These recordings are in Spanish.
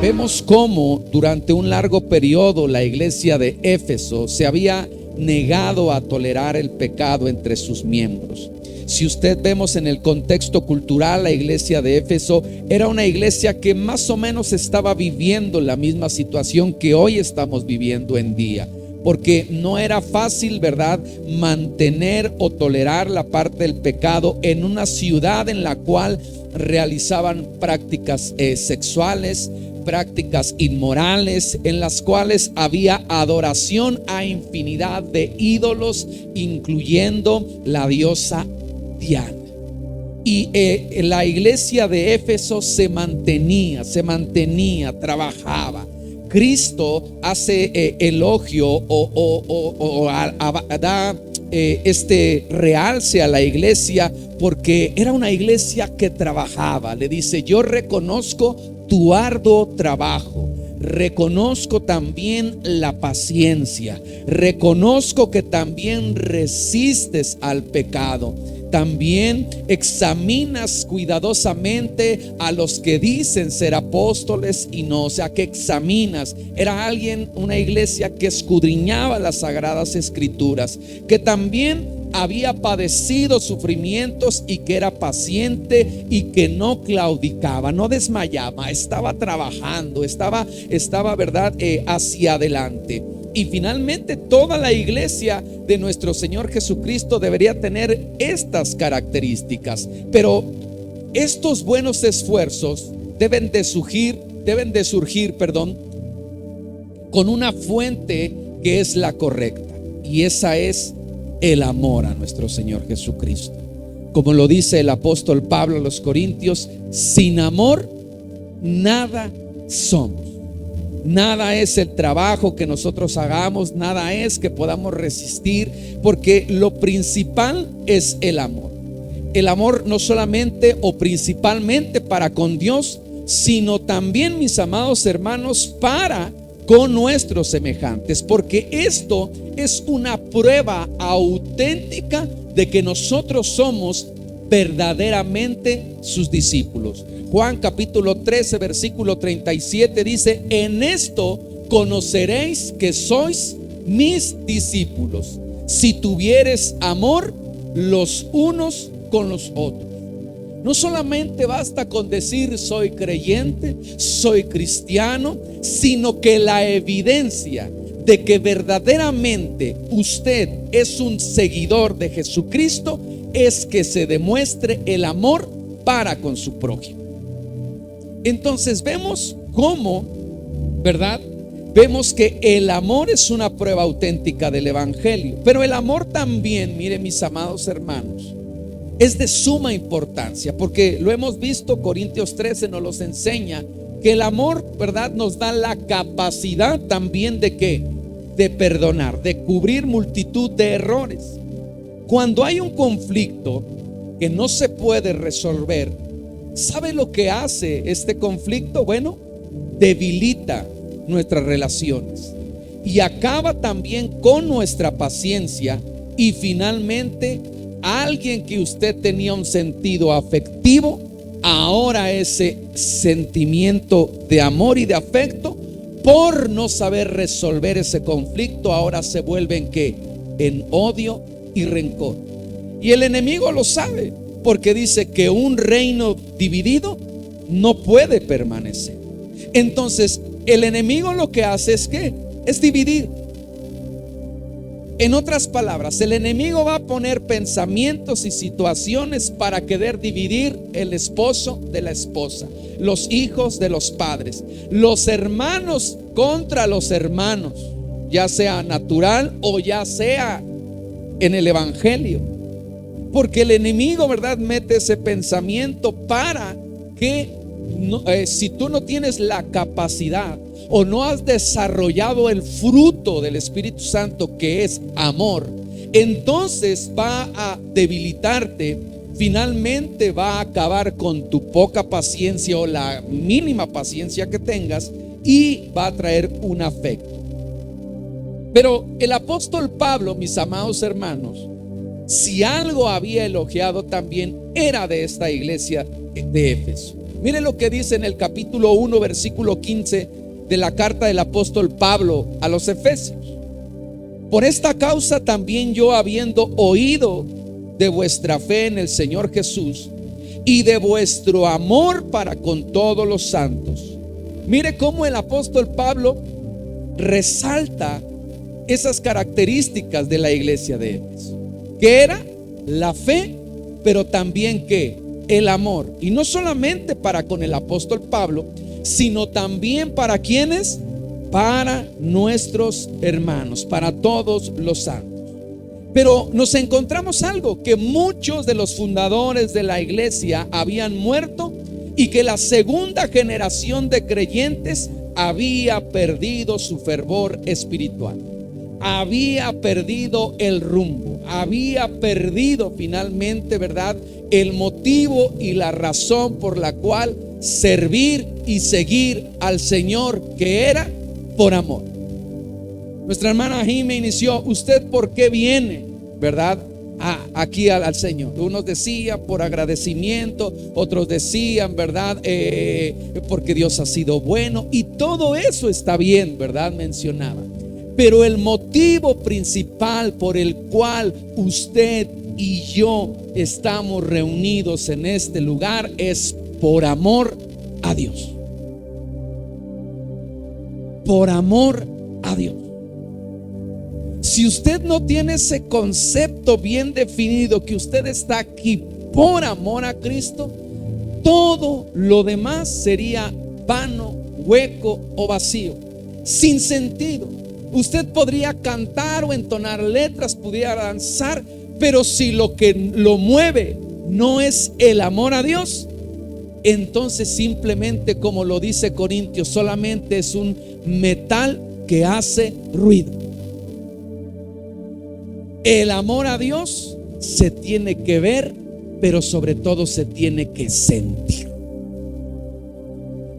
vemos cómo durante un largo periodo la iglesia de Éfeso se había negado a tolerar el pecado entre sus miembros. Si usted vemos en el contexto cultural, la iglesia de Éfeso era una iglesia que más o menos estaba viviendo la misma situación que hoy estamos viviendo en día, porque no era fácil, ¿verdad?, mantener o tolerar la parte del pecado en una ciudad en la cual realizaban prácticas sexuales, prácticas inmorales, en las cuales había adoración a infinidad de ídolos, incluyendo la diosa Diana. Y la iglesia de Éfeso se mantenía, trabajaba. Cristo hace elogio o da realce a la iglesia, porque era una iglesia que trabajaba. Le dice: yo reconozco tu arduo trabajo, reconozco también la paciencia, reconozco que también resistes al pecado, también examinas cuidadosamente a los que dicen ser apóstoles y no, o sea que examinas. Era una iglesia que escudriñaba las sagradas escrituras, que también había padecido sufrimientos y que era paciente y que no claudicaba, no desmayaba, estaba trabajando, estaba ¿verdad?, hacia adelante. Y finalmente toda la iglesia de nuestro Señor Jesucristo debería tener estas características. Pero estos buenos esfuerzos deben de surgir, con una fuente que es la correcta, y esa es el amor a nuestro Señor Jesucristo. Como lo dice el apóstol Pablo a los Corintios: sin amor nada somos. Nada es el trabajo que nosotros hagamos, nada es que podamos resistir, porque lo principal es el amor. El amor no solamente o principalmente para con Dios, sino también, mis amados hermanos, para con nuestros semejantes, porque esto es una prueba auténtica de que nosotros somos verdaderamente sus discípulos. Juan capítulo 13 versículo 37 dice: en esto conoceréis que sois mis discípulos, si tuviereis amor los unos con los otros. No solamente basta con decir soy creyente, soy cristiano, sino que la evidencia de que verdaderamente usted es un seguidor de Jesucristo es que se demuestre el amor para con su prójimo. Entonces vemos cómo, ¿verdad?, vemos que el amor es una prueba auténtica del evangelio. Pero el amor también, miren mis amados hermanos, es de suma importancia, porque lo hemos visto, Corintios 13 nos los enseña, que el amor, ¿verdad?, nos da la capacidad también de ¿qué? De perdonar, de cubrir multitud de errores. Cuando hay un conflicto que no se puede resolver, ¿sabe lo que hace este conflicto? Bueno, debilita nuestras relaciones y acaba también con nuestra paciencia. Y finalmente, alguien que usted tenía un sentido afectivo, ahora ese sentimiento de amor y de afecto, por no saber resolver ese conflicto, ahora se vuelve en ¿qué? En odio y rencor. Y el enemigo lo sabe, porque dice que un reino dividido no puede permanecer. Entonces el enemigo lo que hace es ¿qué? Es dividir. En otras palabras, el enemigo va a poner pensamientos y situaciones para querer dividir el esposo de la esposa, los hijos de los padres, los hermanos contra los hermanos, ya sea natural o ya sea en el evangelio. Porque el enemigo, ¿verdad?, mete ese pensamiento para que si tú no tienes la capacidad o no has desarrollado el fruto del Espíritu Santo, que es amor, entonces va a debilitarte. Finalmente va a acabar con tu poca paciencia o la mínima paciencia que tengas, y va a traer un afecto. Pero el apóstol Pablo, mis amados hermanos, si algo había elogiado también era de esta iglesia de Éfeso. Mire lo que dice en el capítulo 1, versículo 15 de la carta del apóstol Pablo a los Efesios. Por esta causa también yo, habiendo oído de vuestra fe en el Señor Jesús y de vuestro amor para con todos los santos. Mire cómo el apóstol Pablo resalta esas características de la iglesia de Éfeso, que era la fe, pero también que el amor. Y no solamente para con el apóstol Pablo, sino también para quienes, para nuestros hermanos, para todos los santos. Pero nos encontramos algo, que muchos de los fundadores de la iglesia habían muerto y que la segunda generación de creyentes había perdido su fervor espiritual, había perdido el rumbo, había perdido finalmente, ¿verdad?, el motivo y la razón por la cual servir y seguir al Señor, que era por amor. Nuestra hermana Jimé inició: ¿usted por qué viene, verdad, aquí al Señor? Unos decían por agradecimiento, otros decían, verdad, porque Dios ha sido bueno, y todo eso está bien, verdad, mencionaba. Pero el motivo principal por el cual usted y yo estamos reunidos en este lugar es por amor a Dios. Por amor a Dios. Si usted no tiene ese concepto bien definido, que usted está aquí por amor a Cristo, todo lo demás sería vano, hueco o vacío, sin sentido. Usted podría cantar o entonar letras, pudiera danzar, pero si lo que lo mueve no es el amor a Dios, entonces simplemente, como lo dice Corintios, solamente es un metal que hace ruido. El amor a Dios se tiene que ver, pero sobre todo se tiene que sentir.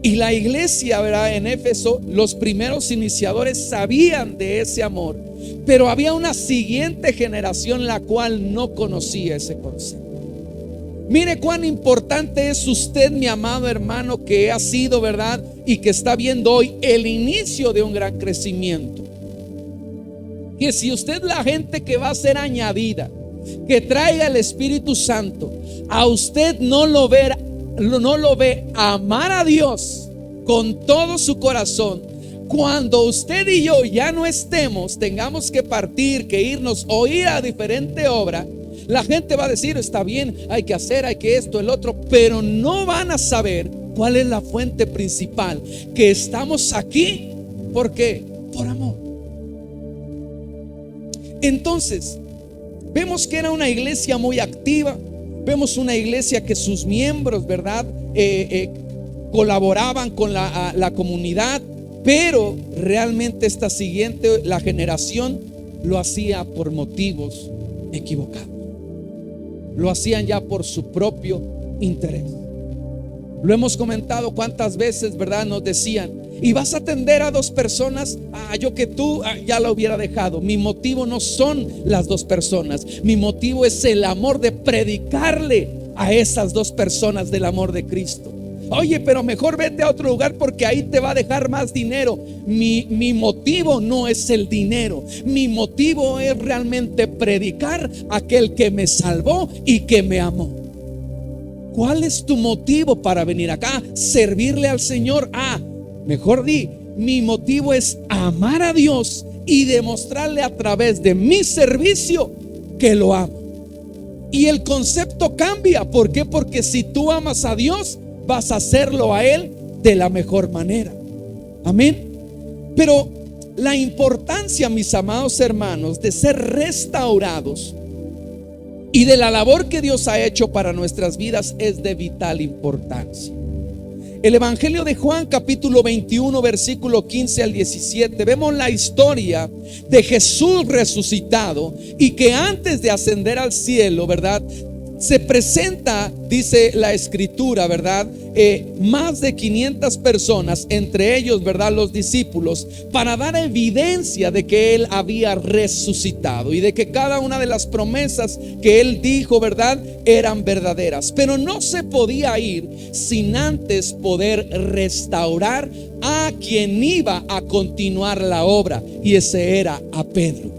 Y la iglesia, ¿verdad?, en Éfeso, los primeros iniciadores sabían de ese amor, pero había una siguiente generación la cual no conocía ese concepto. Mire cuán importante es usted, mi amado hermano, que ha sido, ¿verdad?, y que está viendo hoy el inicio de un gran crecimiento. Que si usted, la gente que va a ser añadida, que traiga el Espíritu Santo, a usted no lo ve amar a Dios con todo su corazón, cuando usted y yo ya no estemos, tengamos que partir, que irnos o ir a diferente obra, la gente va a decir: está bien, hay que hacer, hay que esto, el otro, pero no van a saber cuál es la fuente principal, que estamos aquí, ¿por qué? Por amor. Entonces, vemos que era una iglesia muy activa, vemos una iglesia que sus miembros, ¿verdad?, colaboraban con la comunidad, pero realmente esta siguiente, la generación, lo hacía por motivos equivocados. Lo hacían ya por su propio interés. Lo hemos comentado cuántas veces, ¿verdad? Nos decían: y vas a atender a 2 personas, yo que tú ya la hubiera dejado. Mi motivo no son las 2 personas, mi motivo es el amor de predicarle a esas 2 personas del amor de Cristo. Oye, pero mejor vete a otro lugar porque ahí te va a dejar más dinero. Mi motivo no es el dinero, mi motivo es realmente predicar a aquel que me salvó y que me amó. ¿Cuál es tu motivo para venir acá? Servirle al Señor. Mejor di: mi motivo es amar a Dios y demostrarle a través de mi servicio que lo amo. Y el concepto cambia. ¿Por qué? Porque si tú amas a Dios, vas a hacerlo a Él de la mejor manera. Amén. Pero la importancia, mis amados hermanos, de ser restaurados y de la labor que Dios ha hecho para nuestras vidas es de vital importancia. El Evangelio de Juan, capítulo 21, versículo 15 al 17, vemos la historia de Jesús resucitado y que antes de ascender al cielo, ¿verdad?, Se presenta, dice la escritura, ¿verdad? Más de 500 personas, entre ellos, ¿verdad?, los discípulos, para dar evidencia de que Él había resucitado y de que cada una de las promesas que Él dijo, ¿verdad?, eran verdaderas. Pero no se podía ir sin antes poder restaurar a quien iba a continuar la obra, y ese era a Pedro.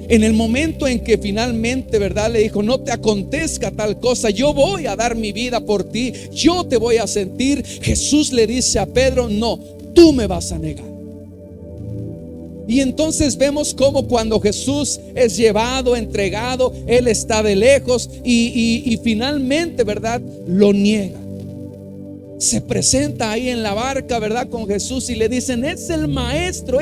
En el momento en que finalmente, ¿verdad?, le dijo: no te acontezca tal cosa, yo voy a dar mi vida por ti, yo te voy a sentir. Jesús le dice a Pedro: no, tú me vas a negar. Y entonces vemos cómo cuando Jesús es llevado, entregado, Él está de lejos y finalmente, ¿verdad?, lo niega. Se presenta ahí en la barca, ¿verdad?, con Jesús, y le dicen: es el maestro,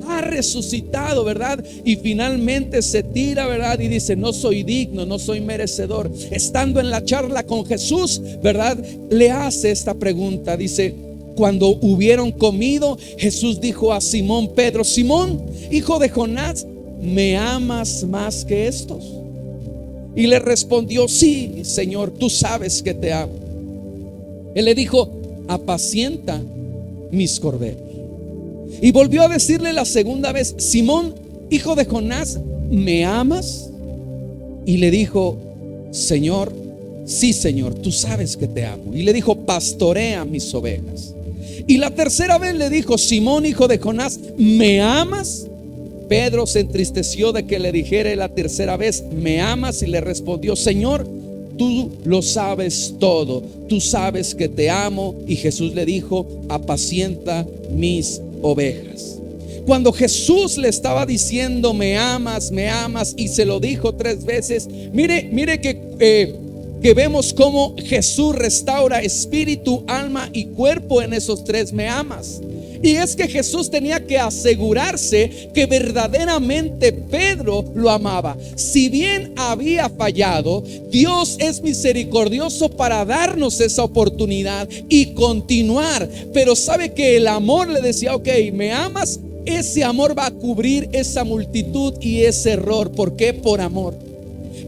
ha resucitado, ¿verdad? Y finalmente se tira, ¿verdad?, y dice: no soy digno, no soy merecedor. Estando en la charla con Jesús, ¿verdad?, le hace esta pregunta. Dice: cuando hubieron comido, Jesús dijo a Simón Pedro: Simón, hijo de Jonás, ¿me amas más que estos? Y le respondió: sí, Señor, tú sabes que te amo. Él le dijo: apacienta mis corderos. Y volvió a decirle la segunda vez: Simón, hijo de Jonás, ¿me amas? Y le dijo: Señor, sí, Señor, tú sabes que te amo. Y le dijo: pastorea mis ovejas. Y la tercera vez le dijo: Simón, hijo de Jonás, ¿me amas? Pedro se entristeció de que le dijera la tercera vez: ¿me amas? Y le respondió: Señor, tú lo sabes todo, tú sabes que te amo. Y Jesús le dijo: apacienta mis ovejas. Cuando Jesús le estaba diciendo: me amas, y se lo dijo 3 veces, mire que vemos cómo Jesús restaura espíritu, alma y cuerpo en esos 3 me amas. Y es que Jesús tenía que asegurarse que verdaderamente Pedro lo amaba. Si bien había fallado, Dios es misericordioso para darnos esa oportunidad y continuar. Pero sabe que el amor le decía: ok, ¿me amas? Ese amor va a cubrir esa multitud y ese error. ¿Por qué? Por amor.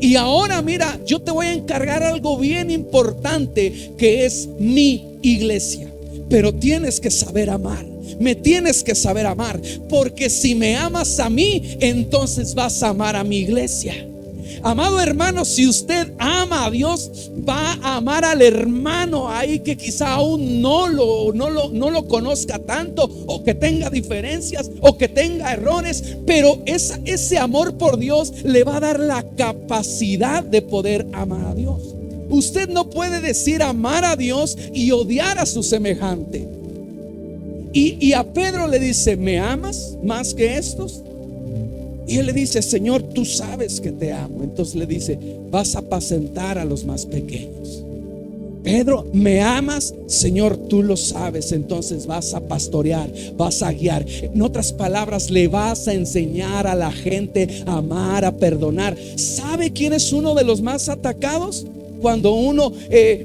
Y ahora mira, yo te voy a encargar algo bien importante, que es mi iglesia. Pero tienes que saber amar. Me tienes que saber amar, porque si me amas a mí, entonces vas a amar a mi iglesia. Amado hermano, si usted ama a Dios, va a amar al hermano ahí que quizá aún no lo conozca tanto, o que tenga diferencias, o que tenga errores, pero ese amor por Dios le va a dar la capacidad de poder amar a Dios. Usted no puede decir amar a Dios y odiar a su semejante. Y a Pedro le dice: ¿me amas más que estos? Y él le dice: Señor, tú sabes que te amo. Entonces le dice: vas a apacentar a los más pequeños. Pedro, ¿me amas? Señor, tú lo sabes. Entonces vas a pastorear, vas a guiar. En otras palabras, le vas a enseñar a la gente a amar, a perdonar. ¿Sabe quién es uno de los más atacados? Cuando uno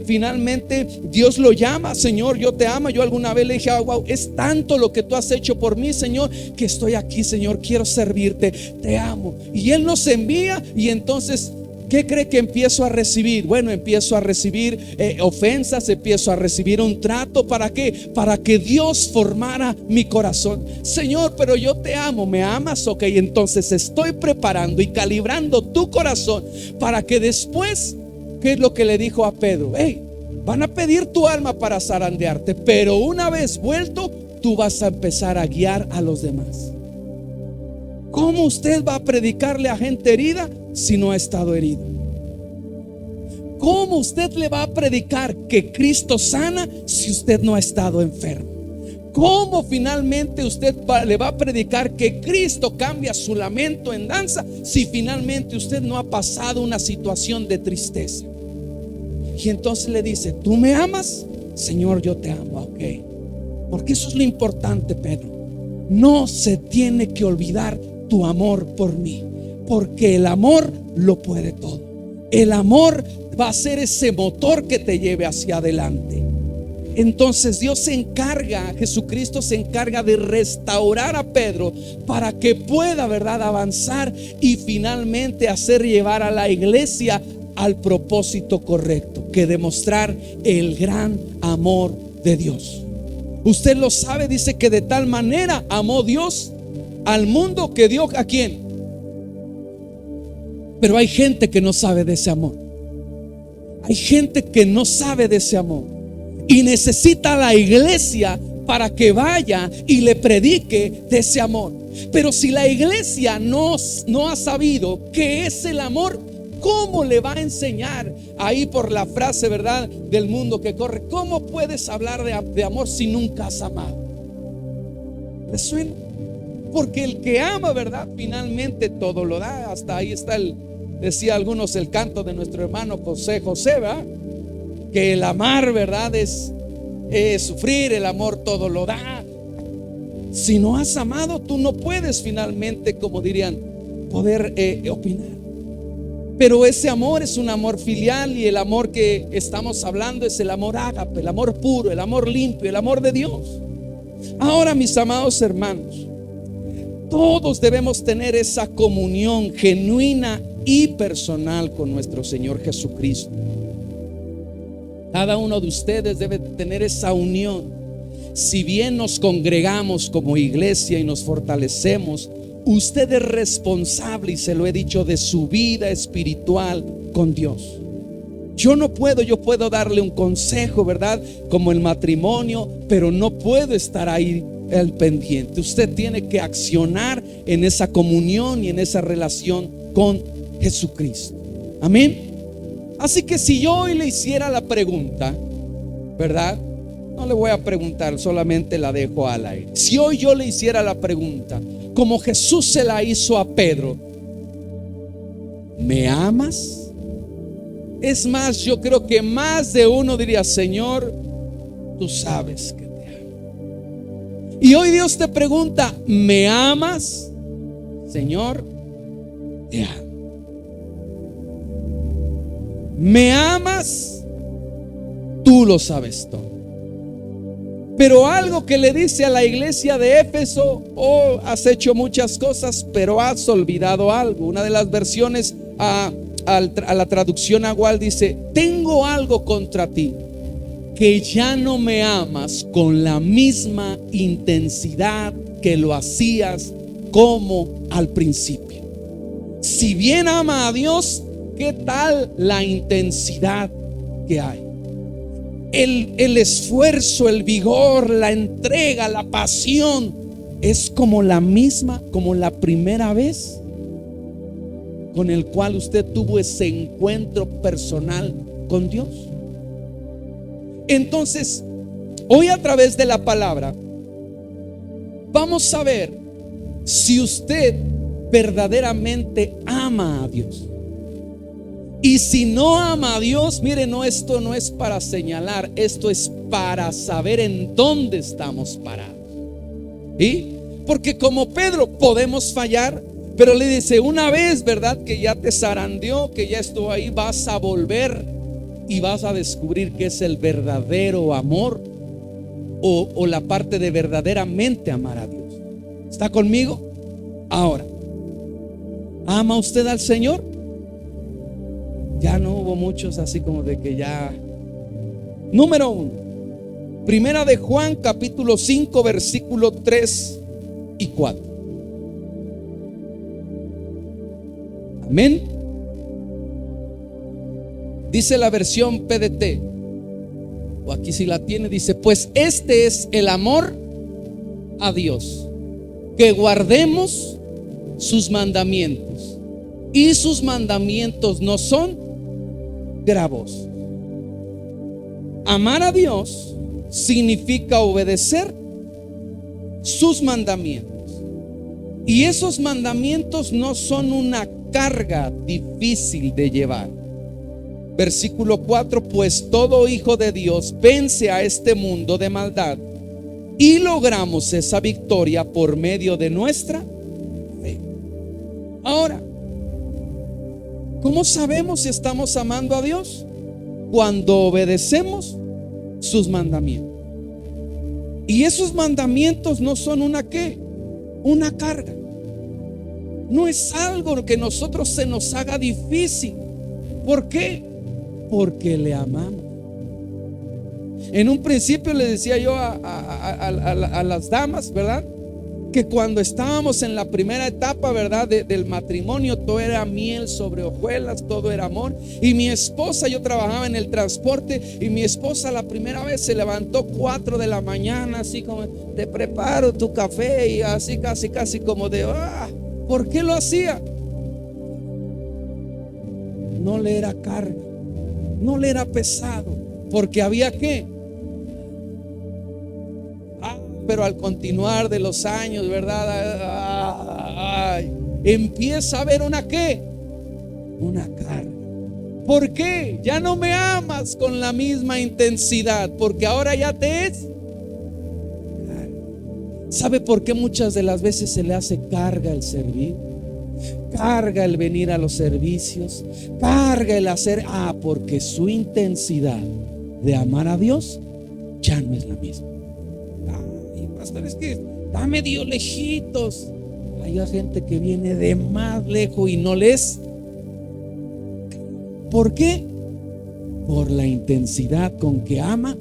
finalmente Dios lo llama: Señor, yo te amo. Yo alguna vez le dije: wow, es tanto lo que tú has hecho por mí, Señor, que estoy aquí, Señor, quiero servirte, te amo. Y Él nos envía, y entonces ¿qué cree que empiezo a recibir? Bueno, empiezo a recibir ofensas, empiezo a recibir un trato. ¿Para qué? Para que Dios formara mi corazón. Señor, pero yo te amo. ¿Me amas? Ok, entonces estoy preparando y calibrando tu corazón para que después, ¿qué es lo que le dijo a Pedro? Hey, van a pedir tu alma para zarandearte, pero una vez vuelto, tú vas a empezar a guiar a los demás. ¿Cómo usted va a predicarle a gente herida si no ha estado herido? ¿Cómo usted le va a predicar que Cristo sana si usted no ha estado enfermo? ¿Cómo finalmente usted le va a predicar que Cristo cambia su lamento en danza si finalmente usted no ha pasado una situación de tristeza? Y entonces le dice: ¿tú me amas? Señor, yo te amo. Ok, porque eso es lo importante, Pedro. No se tiene que olvidar tu amor por mí, porque el amor lo puede todo. El amor va a ser ese motor que te lleve hacia adelante. Entonces Dios se encarga, Jesucristo se encarga de restaurar a Pedro para que pueda, ¿verdad?, avanzar y finalmente hacer llevar a la iglesia al propósito correcto, que demostrar el gran amor de Dios. Usted lo sabe, dice que de tal manera amó Dios al mundo que dio ¿a quién? Pero hay gente que no sabe de ese amor. Hay gente que no sabe de ese amor y necesita la iglesia para que vaya y le predique de ese amor. Pero si la iglesia no ha sabido qué es el amor, ¿cómo le va a enseñar ahí por la frase, verdad, del mundo que corre? ¿Cómo puedes hablar de amor si nunca has amado? ¿Le suena? Porque el que ama, verdad, finalmente todo lo da. Hasta ahí está decía algunos, el canto de nuestro hermano José, ¿verdad? Que el amar, verdad, es sufrir, el amor todo lo da. Si no has amado, tú no puedes finalmente, como dirían, poder opinar. Pero ese amor es un amor filial, y el amor que estamos hablando es el amor ágape, el amor puro, el amor limpio, el amor de Dios. Ahora, mis amados hermanos, todos debemos tener esa comunión genuina y personal con nuestro Señor Jesucristo. Cada uno de ustedes debe tener esa unión. Si bien nos congregamos como iglesia y nos fortalecemos, usted es responsable, y se lo he dicho, de su vida espiritual con Dios. Yo puedo darle un consejo, ¿verdad? Como el matrimonio, pero no puedo estar ahí al pendiente. Usted tiene que accionar en esa comunión y en esa relación con Jesucristo. Amén. Así que si yo hoy le hiciera la pregunta, ¿verdad? No le voy a preguntar, solamente la dejo al aire. Si hoy yo le hiciera la pregunta, como Jesús se la hizo a Pedro: ¿me amas? Es más, yo creo que más de uno diría: Señor, tú sabes que te amo. Y hoy Dios te pregunta: ¿me amas? Señor, te amo. ¿Me amas? Tú lo sabes todo. Pero algo que le dice a la iglesia de Éfeso: oh, has hecho muchas cosas, pero has olvidado algo. Una de las versiones a la traducción Agual dice: tengo algo contra ti, que ya no me amas con la misma intensidad que lo hacías como al principio. Si bien ama a Dios, ¿qué tal la intensidad que hay? El esfuerzo, el vigor, la entrega, la pasión es como la misma, como la primera vez con el cual usted tuvo ese encuentro personal con Dios. Entonces, hoy a través de la palabra vamos a ver si usted verdaderamente ama a Dios. Y si no ama a Dios, mire, esto no es para señalar, esto es para saber en dónde estamos parados. ¿Y? Porque como Pedro podemos fallar, pero le dice: una vez, ¿verdad?, que ya te zarandeó, que ya estuvo ahí, vas a volver y vas a descubrir que es el verdadero amor, o la parte de verdaderamente amar a Dios. ¿Está conmigo? Ahora, ¿ama usted al Señor? Ya no hubo muchos así como de que ya. Número 1, Primera de Juan capítulo 5 versículo 3 y 4. Amén. Dice la versión PDT, o aquí si la tiene, dice: pues este es el amor a Dios, que guardemos sus mandamientos, y sus mandamientos no son gravosos. Amar a Dios significa obedecer sus mandamientos, y esos mandamientos no son una carga difícil de llevar. Versículo 4: pues todo hijo de Dios vence a este mundo de maldad, y logramos esa victoria por medio de nuestra fe. Ahora, ¿cómo sabemos si estamos amando a Dios? Cuando obedecemos sus mandamientos. Y esos mandamientos no son una carga. No es algo que nosotros se nos haga difícil. ¿Por qué? Porque le amamos. En un principio le decía yo a las damas, ¿verdad? Que cuando estábamos en la primera etapa, ¿verdad? Del matrimonio, todo era miel sobre hojuelas, todo era amor. Y mi esposa, yo trabajaba en el transporte, y mi esposa la primera vez se levantó 4 de la mañana, así como, te preparo tu café, y así casi como de, ¿por qué lo hacía? No le era carga, no le era pesado, porque había que. Pero al continuar de los años, ¿verdad? Empieza a haber una ¿qué? Una carga. ¿Por qué? Ya no me amas con la misma intensidad, porque ahora ya te es. ¿Sabe por qué muchas de las veces se le hace carga el servir? Carga el venir a los servicios, carga el hacer, porque su intensidad de amar a Dios ya no es la misma. Pastor, es que está medio lejitos. Hay gente que viene de más lejos y no les. ¿Por qué? Por la intensidad con que ama.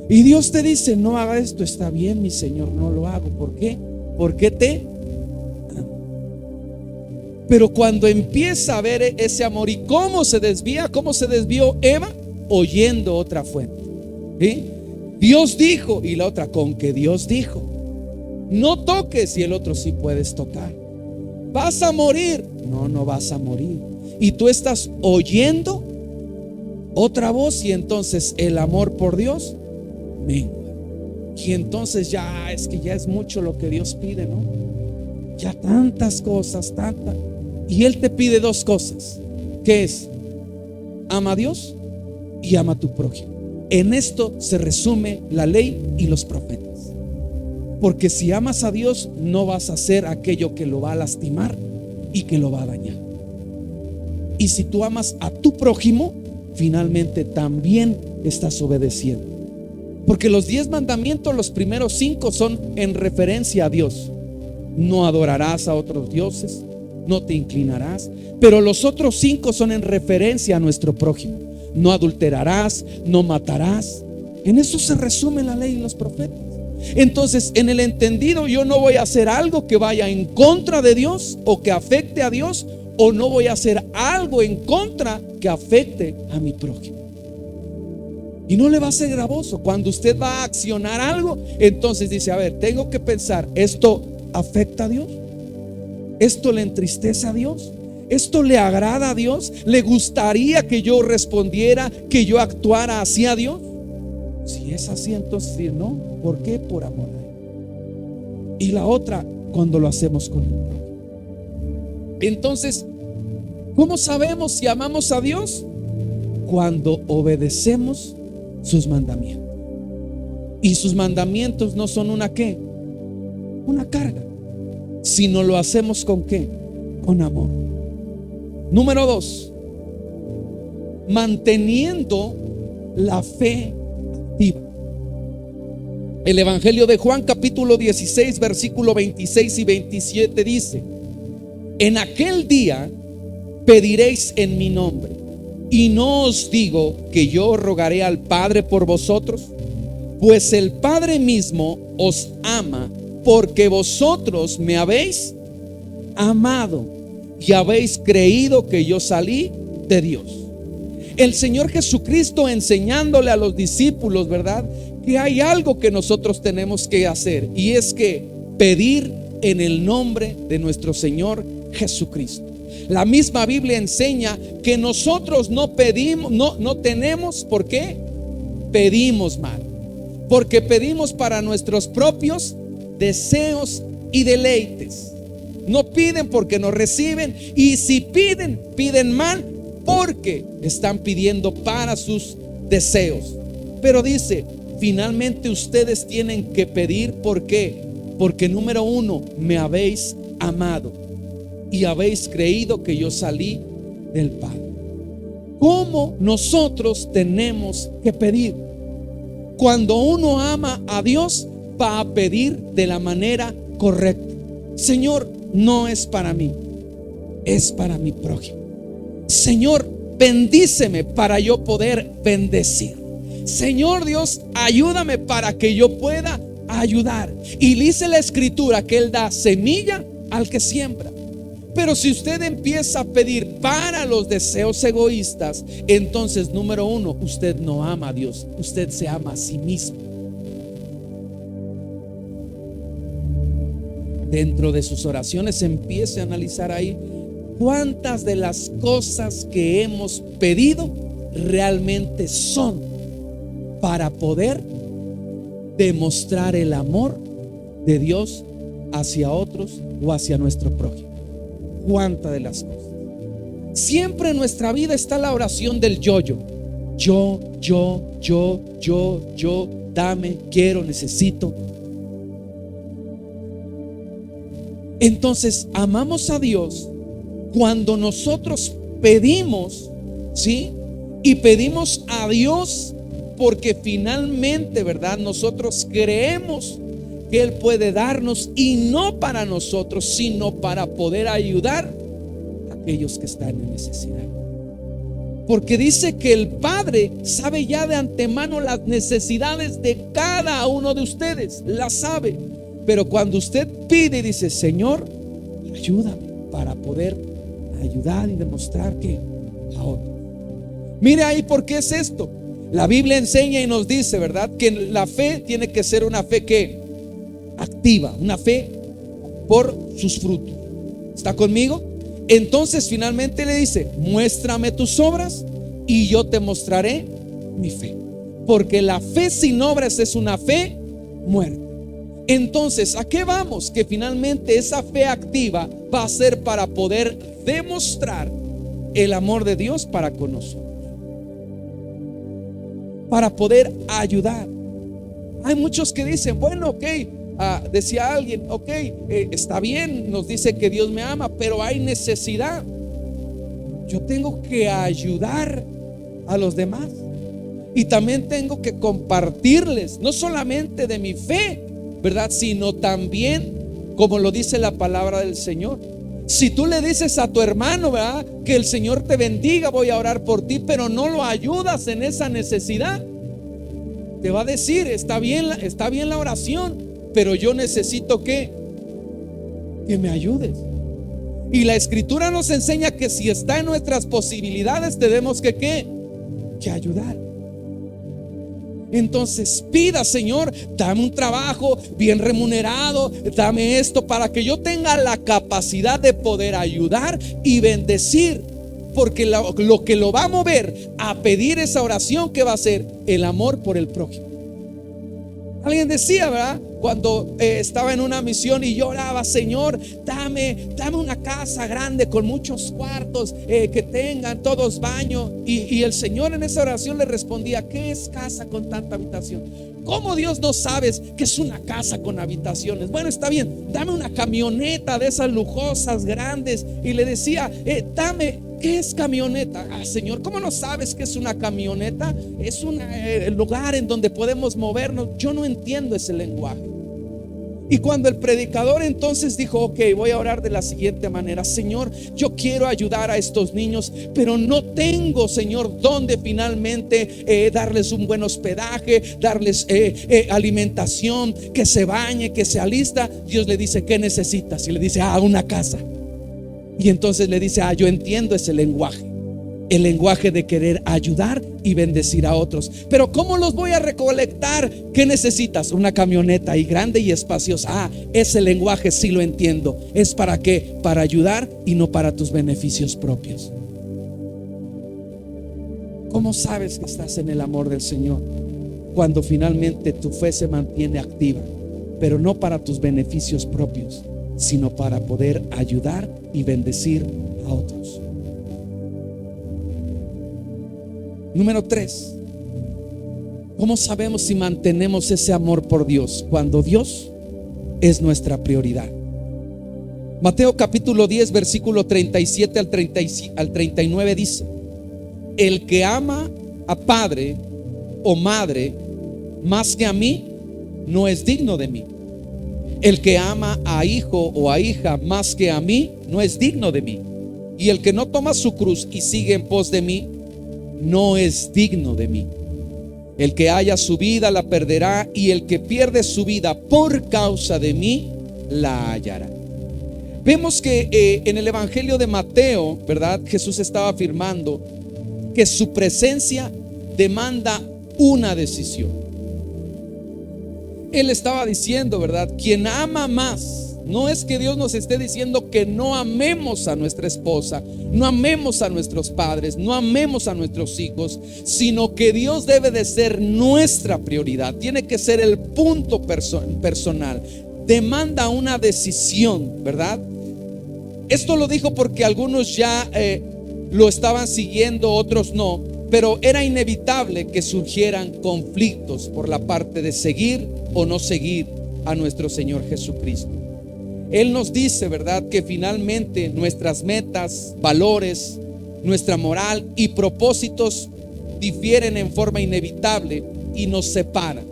Y Dios te dice, no haga esto. Está bien, mi Señor, no lo hago. ¿Por qué? Porque te amo. Pero cuando empieza a ver ese amor, ¿y cómo se desvía? ¿Cómo se desvió Eva? Oyendo otra fuente. ¿Sí? Dios dijo, y la otra, con que Dios dijo. No toques, y el otro, sí puedes tocar. ¿Vas a morir? No, no vas a morir. Y tú estás oyendo otra voz, y entonces el amor por Dios mengua. Y entonces ya es mucho lo que Dios pide, ¿no? Ya tantas cosas, tantas. Y Él te pide 2 cosas. ¿Qué es? Ama a Dios y ama a tu prójimo. En esto se resume la ley y los profetas. Porque si amas a Dios, no vas a hacer aquello que lo va a lastimar y que lo va a dañar. Y si tú amas a tu prójimo, finalmente también estás obedeciendo. Porque los 10 mandamientos, los primeros 5 son en referencia a Dios. No adorarás a otros dioses, no te inclinarás. Pero los otros 5 son en referencia a nuestro prójimo. No adulterarás, no matarás. En eso se resume la ley y los profetas. Entonces, en el entendido, yo no voy a hacer algo que vaya en contra de Dios o que afecte a Dios, o no voy a hacer algo en contra que afecte a mi prójimo. Y no le va a ser gravoso. Cuando usted va a accionar algo, entonces dice, a ver, tengo que pensar, ¿esto afecta a Dios? ¿Esto le entristece a Dios? ¿Esto le agrada a Dios? ¿Le gustaría que yo respondiera, que yo actuara así a Dios? Si es así, entonces no. ¿Por qué? Por amor a Él. Y la otra, cuando lo hacemos con Él. Entonces, ¿cómo sabemos si amamos a Dios? Cuando obedecemos sus mandamientos. Y sus mandamientos no son una ¿qué? Una carga, sino lo hacemos con ¿qué? Con amor. Número 2, manteniendo la fe activa. El Evangelio de Juan, capítulo 16, versículo 26 y 27 dice: en aquel día pediréis en mi nombre, y no os digo que yo rogaré al Padre por vosotros, pues el Padre mismo os ama, porque vosotros me habéis amado y habéis creído que yo salí de Dios. El Señor Jesucristo enseñándole a los discípulos, ¿verdad?, que hay algo que nosotros tenemos que hacer, y es que pedir en el nombre de nuestro Señor Jesucristo. La misma Biblia enseña que nosotros no pedimos, no tenemos por qué pedimos mal, porque pedimos para nuestros propios deseos y deleites. No piden porque no reciben, y si piden, piden mal porque están pidiendo para sus deseos. Pero dice, finalmente ustedes tienen que pedir. ¿Por qué? Porque número 1, me habéis amado y habéis creído que yo salí del Padre. ¿Cómo nosotros tenemos que pedir? Cuando uno ama a Dios, va a pedir de la manera correcta. Señor, no es para mí, es para mi prójimo. Señor, bendíceme para yo poder bendecir. Señor Dios, ayúdame para que yo pueda ayudar. Y dice la escritura que Él da semilla al que siembra. Pero si usted empieza a pedir para los deseos egoístas, entonces, número uno, usted no ama a Dios, usted se ama a sí mismo. Dentro de sus oraciones empiece a analizar ahí cuántas de las cosas que hemos pedido realmente son para poder demostrar el amor de Dios hacia otros o hacia nuestro prójimo. ¿Cuántas de las cosas? Siempre en nuestra vida está la oración del yo-yo. Yo, dame, quiero, necesito. Entonces, amamos a Dios cuando nosotros pedimos, ¿sí? Y pedimos a Dios porque finalmente, ¿verdad? Nosotros creemos que Él puede darnos, y no para nosotros, sino para poder ayudar a aquellos que están en necesidad. Porque dice que el Padre sabe ya de antemano las necesidades de cada uno de ustedes, las sabe. Pero cuando usted pide y dice: Señor, ayúdame para poder ayudar y demostrar que a otros. Mire ahí por qué es esto. La Biblia enseña y nos dice, ¿verdad?, que la fe tiene que ser una fe que activa, una fe por sus frutos. ¿Está conmigo? Entonces finalmente le dice: muéstrame tus obras y yo te mostraré mi fe. Porque la fe sin obras es una fe muerta. Entonces, ¿a qué vamos? Que finalmente esa fe activa va a ser para poder demostrar el amor de Dios para con nosotros, para poder ayudar. Hay muchos que dicen: bueno, ok, decía alguien, ok, está bien, nos dice que Dios me ama, pero hay necesidad. Yo tengo que ayudar a los demás, y también tengo que compartirles no solamente de mi fe, ¿verdad?, sino también, como lo dice la palabra del Señor. Si tú le dices a tu hermano, ¿verdad?, que el Señor te bendiga, voy a orar por ti, pero no lo ayudas en esa necesidad, te va a decir: está bien la oración, pero yo necesito que me ayudes. Y la Escritura nos enseña que si está en nuestras posibilidades, tenemos que ayudar. Entonces pida: Señor, dame un trabajo bien remunerado, dame esto para que yo tenga la capacidad de poder ayudar y bendecir. Porque lo que lo va a mover a pedir esa oración, que va a ser el amor por el prójimo. Alguien decía, ¿verdad?, cuando estaba en una misión y yo oraba: Señor, dame una casa grande con muchos cuartos, que tengan todos baño. Y el Señor en esa oración le respondía: ¿qué es casa con tanta habitación? ¿Cómo Dios no sabes que es una casa con habitaciones? Bueno, está bien, dame una camioneta de esas lujosas grandes. Y le decía: ¿qué es camioneta? Señor, ¿cómo no sabes que es una camioneta? Es un lugar en donde podemos movernos. Yo no entiendo ese lenguaje. Y cuando el predicador entonces dijo: ok, voy a orar de la siguiente manera: Señor, yo quiero ayudar a estos niños, pero no tengo, Señor, dónde finalmente darles un buen hospedaje, darles alimentación, que se bañe, que se alista. Dios le dice: ¿qué necesitas? Y le dice: una casa. Y entonces le dice: yo entiendo ese lenguaje, el lenguaje de querer ayudar y bendecir a otros. Pero ¿cómo los voy a recolectar? ¿Qué necesitas? Una camioneta y grande y espaciosa. Ese lenguaje sí lo entiendo. ¿Es para qué? Para ayudar y no para tus beneficios propios. ¿Cómo sabes que estás en el amor del Señor? Cuando finalmente tu fe se mantiene activa, pero no para tus beneficios propios, sino para poder ayudar y bendecir a otros. Número 3, ¿cómo sabemos si mantenemos ese amor por Dios? Cuando Dios es nuestra prioridad. Mateo capítulo 10 versículo 37 al 39 dice: el que ama a padre o madre más que a mí, no es digno de mí. El que ama a hijo o a hija más que a mí, no es digno de mí. Y el que no toma su cruz y sigue en pos de mí, no es digno de mí. El que haya su vida la perderá, y el que pierde su vida por causa de mí la hallará. Vemos que en el Evangelio de Mateo, ¿verdad? Jesús estaba afirmando que su presencia demanda una decisión. Él estaba diciendo, ¿verdad? Quien ama más. No es que Dios nos esté diciendo que no amemos a nuestra esposa, no amemos a nuestros padres, no amemos a nuestros hijos, sino que Dios debe de ser nuestra prioridad. Tiene que ser el punto personal. Demanda una decisión, ¿verdad? Esto lo dijo porque algunos ya lo estaban siguiendo, otros no, pero era inevitable que surgieran conflictos por la parte de seguir o no seguir a nuestro Señor Jesucristo. Él nos dice, ¿verdad?, que finalmente nuestras metas, valores, nuestra moral y propósitos difieren en forma inevitable y nos separan.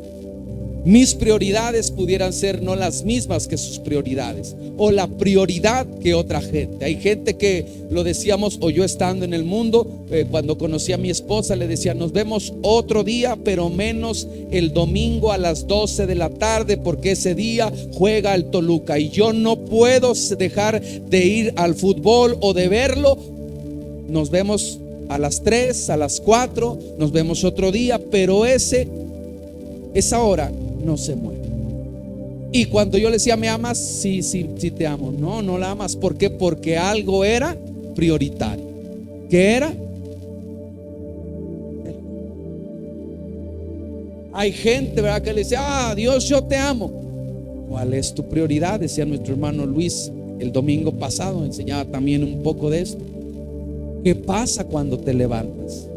Mis prioridades pudieran ser no las mismas que sus prioridades, o la prioridad que otra gente. Hay gente que, lo decíamos, o yo estando en el mundo, cuando conocí a mi esposa, le decía: nos vemos otro día, pero menos el domingo a las 12 de la tarde, porque ese día juega el Toluca y yo no puedo dejar de ir al fútbol o de verlo. Nos vemos a las 3, a las 4, nos vemos otro día, pero esa hora no se mueve. Y cuando yo le decía: ¿me amas? Sí, sí, sí te amo. No, no la amas. ¿Por qué? Porque algo era prioritario. ¿Qué era? Hay gente, ¿verdad?, que le dice: Dios, yo te amo. ¿Cuál es tu prioridad? Decía nuestro hermano Luis el domingo pasado, enseñaba también un poco de esto. ¿Qué pasa cuando te levantas?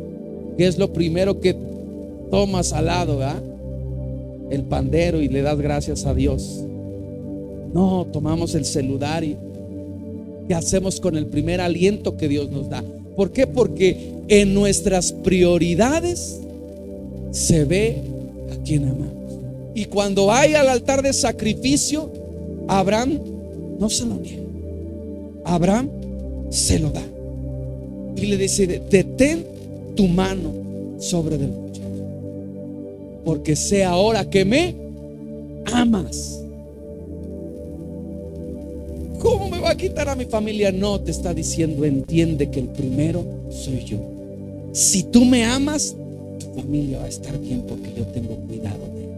¿Qué es lo primero que tomas al lado, ¿verdad? El pandero, y le das gracias a Dios. No, tomamos el celular y ¿qué hacemos con el primer aliento que Dios nos da? ¿Por qué? Porque en nuestras prioridades se ve a quien amamos. Y cuando vaya al altar de sacrificio, Abraham no se lo niega. Abraham se lo da y le dice: detén tu mano sobre del muchacho, porque sé ahora que me amas. ¿Cómo me va a quitar a mi familia? No, te está diciendo: entiende que el primero soy yo. Si tú me amas, tu familia va a estar bien, porque yo tengo cuidado de él.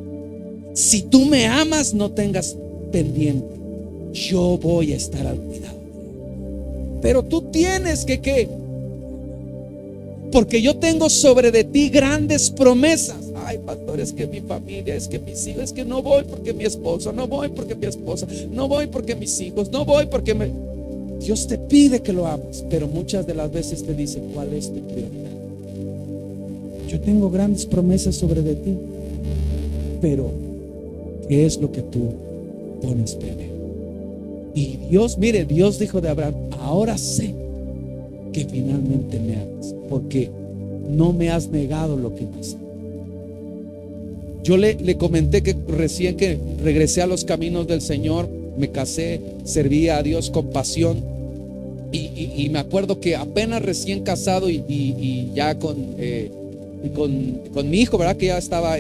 Si tú me amas, no tengas pendiente, yo voy a estar al cuidado de él. Pero tú tienes que ¿qué? Porque yo tengo sobre de ti grandes promesas. Ay, pastor, es que mi familia, es que mis hijos, es que no voy porque mi esposo, no voy porque mi esposa, no voy porque mis hijos, no voy porque Dios te pide que lo ames, pero muchas de las veces te dice: ¿cuál es tu prioridad? Yo tengo grandes promesas sobre de ti, pero ¿qué es lo que tú pones primero? Y Dios, mire, Dios dijo de Abraham: ahora sé que finalmente me amas, porque no me has negado lo que más. Yo le comenté que recién que regresé a los caminos del Señor, me casé, servía a Dios con pasión, y me acuerdo que apenas recién casado y ya con mi hijo, ¿verdad?, que ya estaba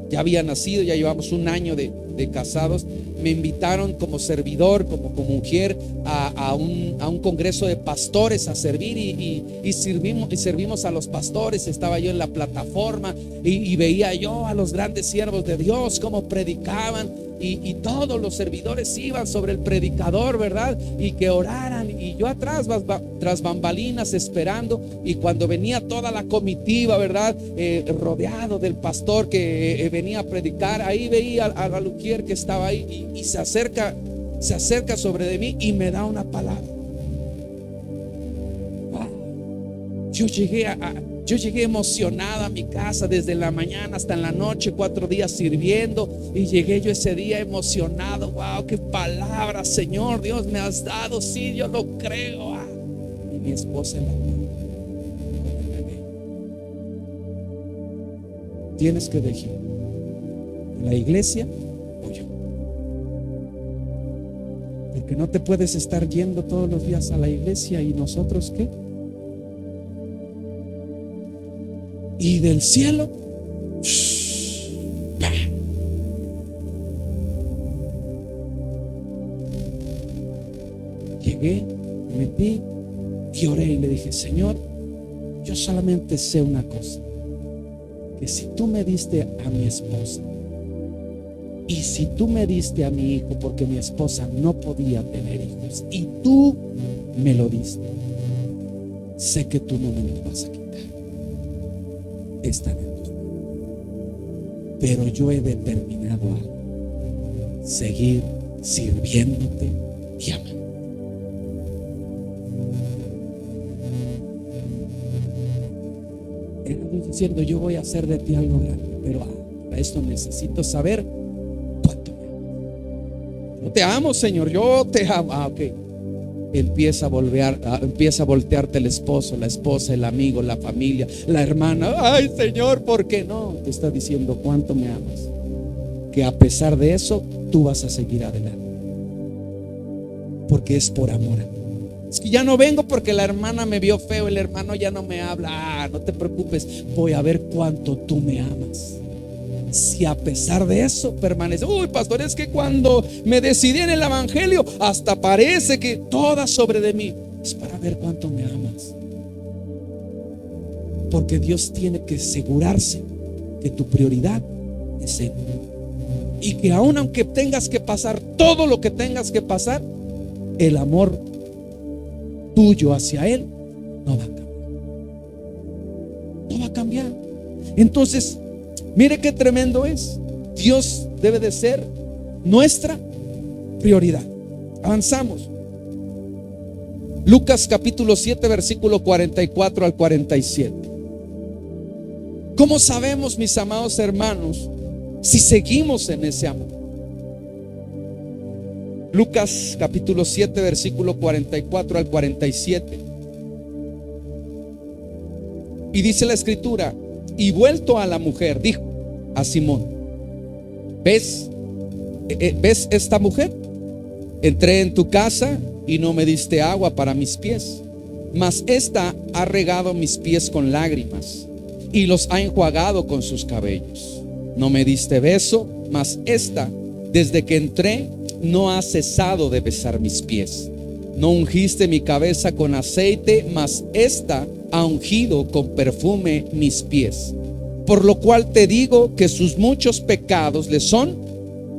ya había nacido, ya llevamos un año de casados. Me invitaron como servidor, como mujer, a un congreso de pastores a servir, y servimos a los pastores. Estaba yo en la plataforma y veía yo a los grandes siervos de Dios cómo predicaban, y todos los servidores iban sobre el predicador, ¿verdad?, y que oraran, y yo atrás tras bambalinas esperando. Y cuando venía toda la comitiva, ¿verdad?, rodeado del pastor que venía a predicar, ahí veía a la mujer que estaba ahí, y se acerca sobre de mí y me da una palabra. Yo llegué emocionada a mi casa desde la mañana hasta en la noche, 4 días sirviendo, y llegué yo ese día emocionado. Wow, qué palabra, Señor Dios, me has dado. Sí, yo lo creo. Y mi esposa en la cama con el bebé. Tienes que elegir: la iglesia o yo. Porque no te puedes estar yendo todos los días a la iglesia. ¿Y nosotros qué? Y del cielo, llegué, metí y oré y le dije: Señor, yo solamente sé una cosa, que si tú me diste a mi esposa y si tú me diste a mi hijo, porque mi esposa no podía tener hijos y tú me lo diste, sé que tú no me lo vas a quitar. Están en tus manos. Pero yo he determinado algo: seguir sirviéndote y amando. Éramos diciendo: yo voy a hacer de ti algo grande, pero para esto necesito saber cuánto me amas. Yo te amo, Señor, yo te amo. Ok. Empieza a voltearte el esposo, la esposa, el amigo, la familia, la hermana. Ay, Señor, ¿por qué no? Te está diciendo cuánto me amas, que a pesar de eso tú vas a seguir adelante, porque es por amor. Es que ya no vengo porque la hermana me vio feo, el hermano ya no me habla. No te preocupes, voy a ver cuánto tú me amas. Si a pesar de eso permanece. Uy, pastor, es que cuando me decidí en el evangelio, hasta parece que toda sobre de mí. Es para ver cuánto me amas. Porque Dios tiene que asegurarse que tu prioridad es Él, y que aun aunque tengas que pasar todo lo que tengas que pasar, el amor tuyo hacia Él no va a cambiar. No va a cambiar. Entonces, mire qué tremendo es. Dios debe de ser nuestra prioridad. Avanzamos. Lucas capítulo 7, versículo 44 al 47. ¿Cómo sabemos, mis amados hermanos, si seguimos en ese amor? Lucas capítulo 7, versículo 44 al 47. Y dice la escritura: y vuelto a la mujer, dijo a Simón: ¿Ves esta mujer? Entré en tu casa y no me diste agua para mis pies, mas esta ha regado mis pies con lágrimas y los ha enjuagado con sus cabellos. No me diste beso, mas esta, desde que entré, no ha cesado de besar mis pies. No ungiste mi cabeza con aceite, mas esta ha ungido con perfume mis pies. Por lo cual te digo que sus muchos pecados le son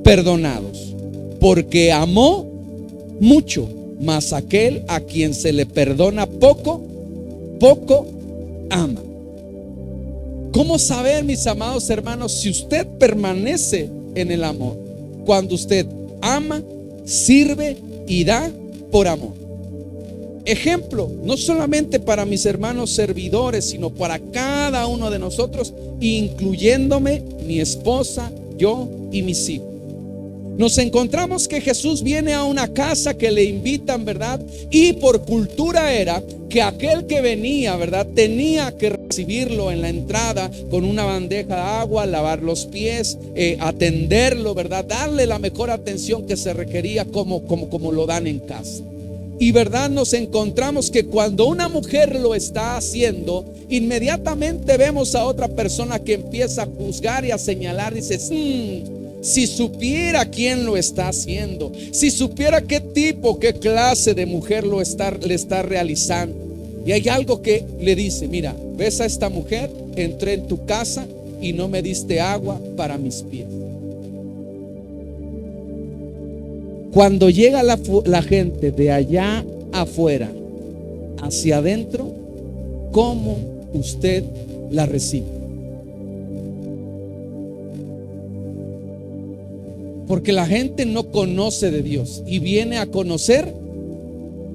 perdonados, porque amó mucho. Mas aquel a quien se le perdona poco, poco ama. ¿Cómo saber, mis amados hermanos, si usted permanece en el amor? Cuando usted ama, sirve y da por amor. Ejemplo, no solamente para mis hermanos servidores, sino para cada uno de nosotros, incluyéndome, mi esposa, yo y mis hijos. Nos encontramos que Jesús viene a una casa que le invitan, ¿verdad? Y por cultura era que aquel que venía, ¿verdad?, tenía que recibirlo en la entrada con una bandeja de agua, lavar los pies, atenderlo, ¿verdad?, darle la mejor atención que se requería como lo dan en casa. Y verdad, nos encontramos que cuando una mujer lo está haciendo, inmediatamente vemos a otra persona que empieza a juzgar y a señalar. Dice: si supiera quién lo está haciendo, si supiera qué tipo, qué clase de mujer le está realizando. Y hay algo que le dice: mira, ves a esta mujer, entré en tu casa y no me diste agua para mis pies. Cuando llega la gente de allá afuera hacia adentro, ¿cómo usted la recibe? Porque la gente no conoce de Dios y viene a conocer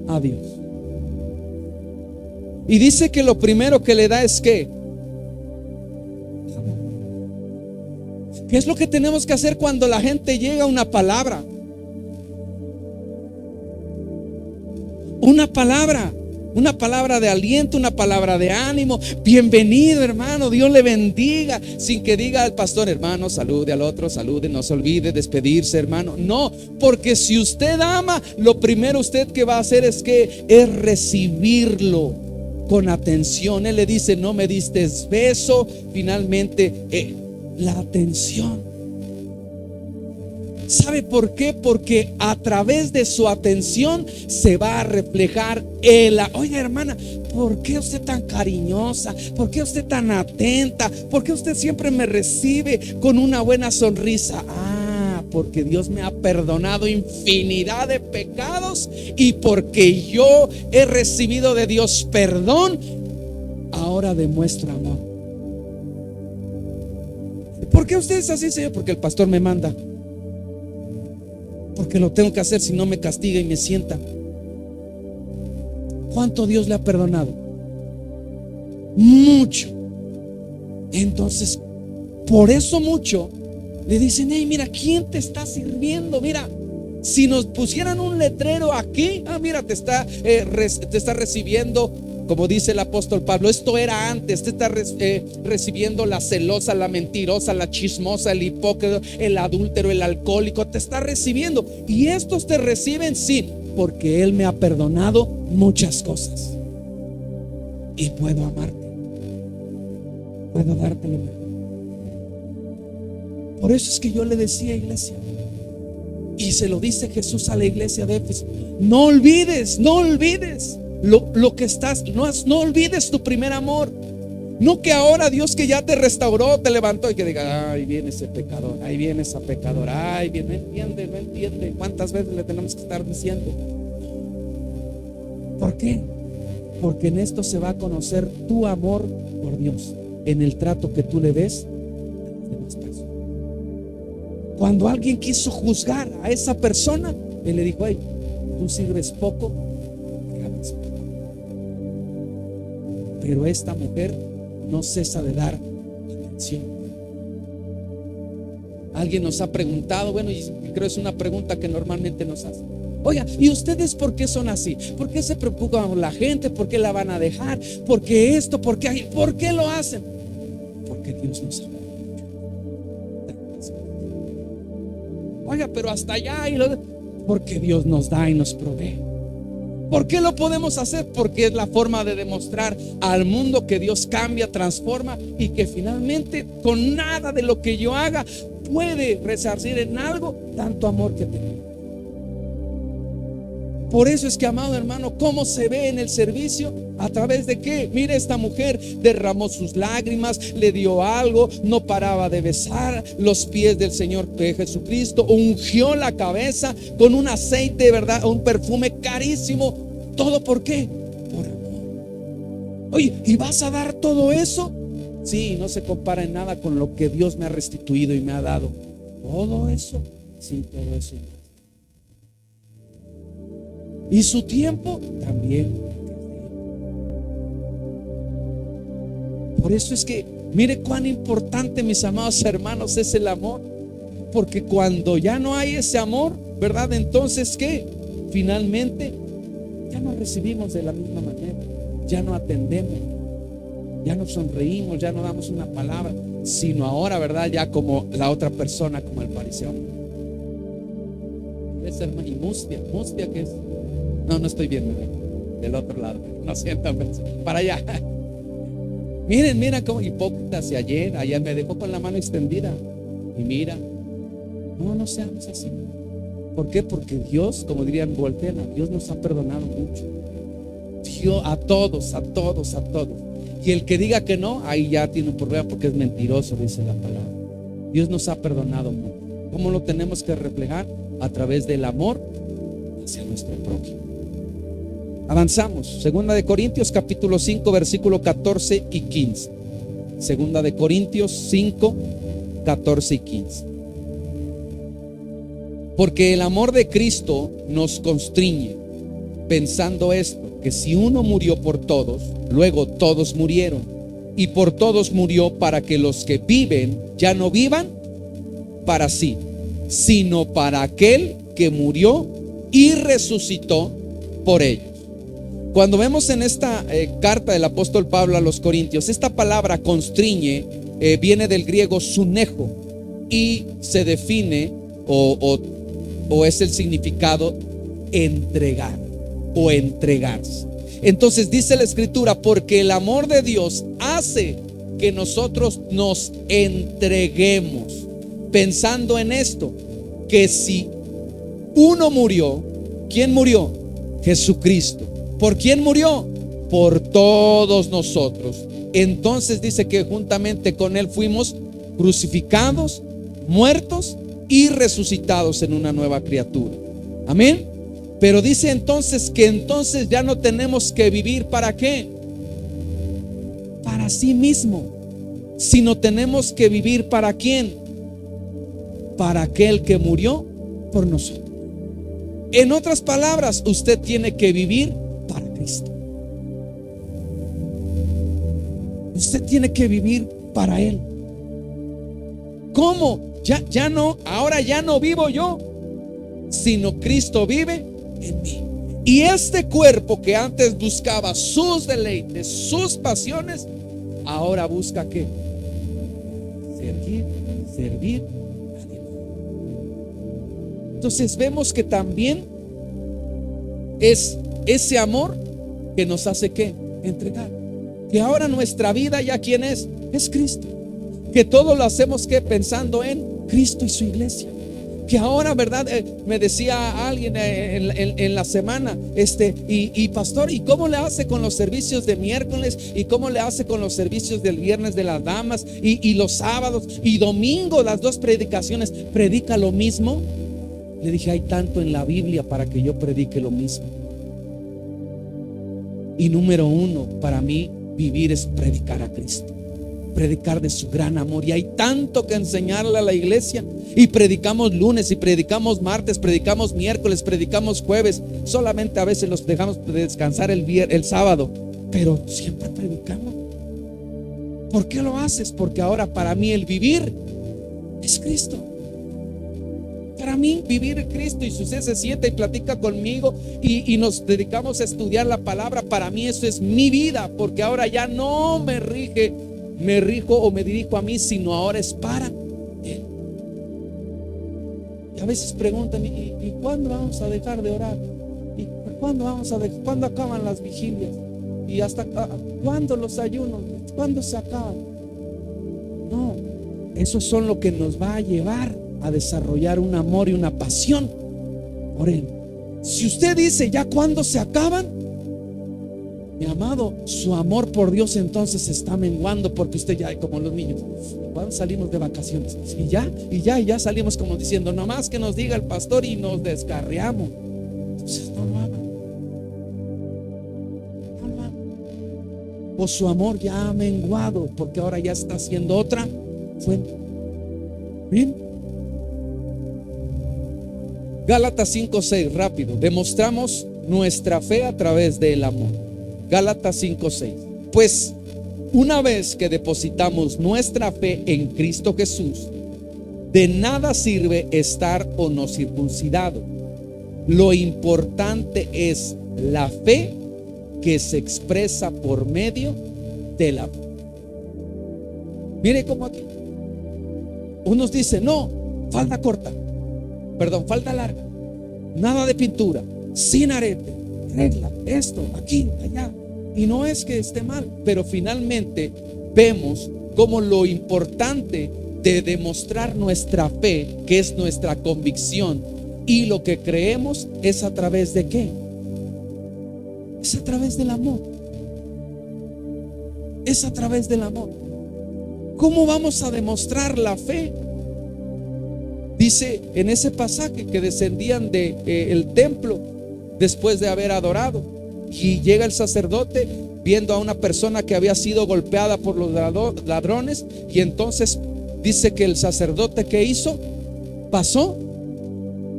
a Dios. Y dice que lo primero que le da es ¿qué? ¿Qué es lo que tenemos que hacer cuando la gente llega a una palabra? Una palabra. Una palabra de aliento, una palabra de ánimo. Bienvenido, hermano, Dios le bendiga. Sin que diga al pastor: hermano, salude al otro, salude, no se olvide despedirse, hermano. No, porque si usted ama, lo primero usted que va a hacer es recibirlo con atención. Él le dice: no me diste beso. Finalmente, la atención. ¿Sabe por qué? Porque a través de su atención se va a reflejar oye, hermana, ¿por qué usted tan cariñosa? ¿Por qué usted tan atenta? ¿Por qué usted siempre me recibe con una buena sonrisa? Porque Dios me ha perdonado infinidad de pecados, y porque yo he recibido de Dios perdón, ahora demuestro amor. ¿Por qué usted es así, Señor? Porque el pastor me manda. Porque lo tengo que hacer, si no me castiga y me sienta. ¿Cuánto Dios le ha perdonado? Mucho. Entonces, por eso mucho le dicen: hey, mira, ¿quién te está sirviendo? Mira, si nos pusieran un letrero aquí, mira, te está recibiendo, como dice el apóstol Pablo. Esto era antes. Te está recibiendo la celosa, la mentirosa, la chismosa, el hipócrita, el adúltero, el alcohólico. Te está recibiendo. Y estos te reciben, sí, porque Él me ha perdonado muchas cosas. Y puedo amarte. Puedo darte lo mejor. Por eso es que yo le decía, iglesia, y se lo dice Jesús a la iglesia de Éfeso: no olvides lo que estás, no olvides tu primer amor. No que ahora Dios, que ya te restauró, te levantó, y que diga: ahí viene ese pecador, ahí viene esa pecadora, ahí viene, no entiende. ¿Cuántas veces le tenemos que estar diciendo? ¿Por qué? Porque en esto se va a conocer tu amor por Dios, en el trato que tú le des a las demás personas. Cuando alguien quiso juzgar a esa persona, Él le dijo: hey, tú sirves poco, ganas poco. Pero esta mujer no cesa de dar atención. Alguien nos ha preguntado, bueno, y creo es una pregunta que normalmente nos hacen: oiga, ¿y ustedes por qué son así? ¿Por qué se preocupan por la gente? ¿Por qué la van a dejar? ¿Por qué esto? ¿Por qué lo hacen? Porque Dios nos ama. Oiga, pero hasta allá, porque Dios nos da y nos provee. ¿Por qué lo podemos hacer? Porque es la forma de demostrar al mundo que Dios cambia, transforma, y que finalmente con nada de lo que yo haga puede resarcir en algo tanto amor que tengo. Por eso es que, amado hermano, ¿cómo se ve en el servicio? ¿A través de qué? Mire, esta mujer derramó sus lágrimas, le dio algo, no paraba de besar los pies del Señor Jesucristo, ungió la cabeza con un aceite, ¿verdad? Un perfume carísimo. ¿Todo por qué? Por amor. Oye, ¿y vas a dar todo eso? Sí, no se compara en nada con lo que Dios me ha restituido y me ha dado. ¿Todo eso? Sí, todo eso. Y su tiempo también. Por eso es que, mire cuán importante, mis amados hermanos, es el amor. Porque cuando ya no hay ese amor, ¿verdad? Entonces, ¿qué? Finalmente ya no recibimos de la misma manera, ya no atendemos, ya no sonreímos, ya no damos una palabra, sino ahora, ¿verdad? Ya como la otra persona, como el fariseo. Es hermano, y mustia que es. No estoy viendo del otro lado, no sientan para allá. Mira cómo hipócritas. Y ayer me dejó con la mano extendida. Y mira, no seamos así. ¿Por qué? Porque Dios, como dirían Voltaire, Dios nos ha perdonado mucho. Dios, a todos. Y el que diga que no, ahí ya tiene un problema, porque es mentiroso, dice la palabra. Dios nos ha perdonado mucho. ¿Cómo lo tenemos que reflejar? A través del amor hacia nuestro prójimo. Avanzamos. Segunda de Corintios capítulo 5 versículo 14 y 15. Segunda de Corintios 5, 14 y 15. Porque el amor de Cristo nos constriñe, pensando esto, que si uno murió por todos, luego todos murieron, y por todos murió, para que los que viven ya no vivan para sí, sino para aquel que murió y resucitó por ellos. Cuando vemos en esta carta del apóstol Pablo a los Corintios, esta palabra constriñe viene del griego sunejo y se define o es el significado entregar o entregarse. Entonces dice la escritura, porque el amor de Dios hace que nosotros nos entreguemos, pensando en esto, que si uno murió, ¿quién murió? Jesucristo. ¿Por quién murió? Por todos nosotros. Entonces dice que juntamente con Él fuimos crucificados, muertos y resucitados en una nueva criatura. Amén. Pero dice entonces que entonces ya no tenemos que vivir ¿para qué? Para sí mismo, sino tenemos que vivir ¿para quién? Para aquel que murió por nosotros. En otras palabras, usted tiene que vivir para Cristo. Usted tiene que vivir para Él. ¿Cómo? Ya no, ahora ya no vivo yo, sino Cristo vive en mí. Y este cuerpo que antes buscaba sus deleites, sus pasiones, ahora busca ¿qué? Servir a Dios. Entonces vemos que también es ese amor que nos hace ¿qué? Entregar. Que ahora nuestra vida ya ¿quién es? Es Cristo. Que todo lo hacemos ¿qué? Pensando en Cristo y su iglesia. Que ahora, ¿verdad? Me decía alguien en la semana, y pastor, ¿y cómo le hace con los servicios de miércoles? ¿Y cómo le hace con los servicios del viernes de las damas? Y los sábados y domingo, las dos predicaciones, ¿predica lo mismo? Le dije, hay tanto en la Biblia para que yo predique lo mismo. Y número uno, para mí, vivir es predicar a Cristo. Predicar de su gran amor. Y hay tanto que enseñarle a la iglesia. Y predicamos lunes, y predicamos martes, predicamos miércoles, predicamos jueves. Solamente a veces los dejamos descansar el sábado, pero siempre predicamos. ¿Por qué lo haces? Porque ahora para mí el vivir es Cristo. Para mí vivir es Cristo. Y si usted se sienta y platica conmigo y nos dedicamos a estudiar la palabra, para mí eso es mi vida. Porque ahora ya no me rijo o me dirijo a mí, sino ahora es para Él. Y a veces preguntan, ¿y cuándo vamos a dejar de orar? ¿Y cuándo acaban las vigilias? ¿Y hasta cuándo los ayunos? ¿Cuándo se acaban? No, esos son lo que nos va a llevar a desarrollar un amor y una pasión por Él. Si usted dice, ¿ya cuándo se acaban? Mi amado, su amor por Dios entonces está menguando, porque usted ya, como los niños, cuando salimos de vacaciones y ya salimos como diciendo, nomás que nos diga el pastor, y nos descarriamos. Entonces no lo hagan. O su amor ya ha menguado, porque ahora ya está haciendo otra fuente. Bien. Gálatas 5:6, rápido. Demostramos nuestra fe a través del amor. Gálatas 5:6. Pues una vez que depositamos nuestra fe en Cristo Jesús, de nada sirve estar o no circuncidado. Lo importante es la fe que se expresa por medio del amor. Mire cómo aquí unos dicen, no, falda corta, falda larga, nada de pintura, sin arete, regla, esto, aquí, allá. Y no es que esté mal, pero finalmente vemos como lo importante de demostrar nuestra fe, que es nuestra convicción, y lo que creemos, es a través de ¿qué? Es a través del amor. Es a través del amor. ¿Cómo vamos a demostrar la fe? Dice en ese pasaje que descendían del templo después de haber adorado, y llega el sacerdote viendo a una persona que había sido golpeada por los ladrones, y entonces dice que el sacerdote, ¿qué hizo? Pasó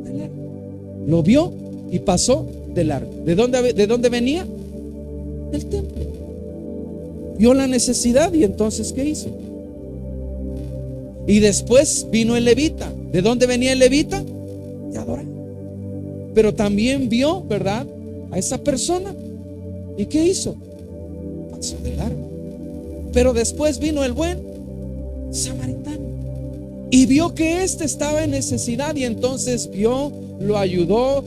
de largo. Lo vio y pasó de largo. ¿De dónde venía? Del templo. Vio la necesidad, y entonces ¿qué hizo? Y después vino el levita. ¿De dónde venía el levita? De adorar. Pero también vio, ¿verdad?, a esa persona ¿Y qué hizo? Pasó de largo. Pero después vino el buen samaritano y vio que éste estaba en necesidad, y entonces vio, lo ayudó,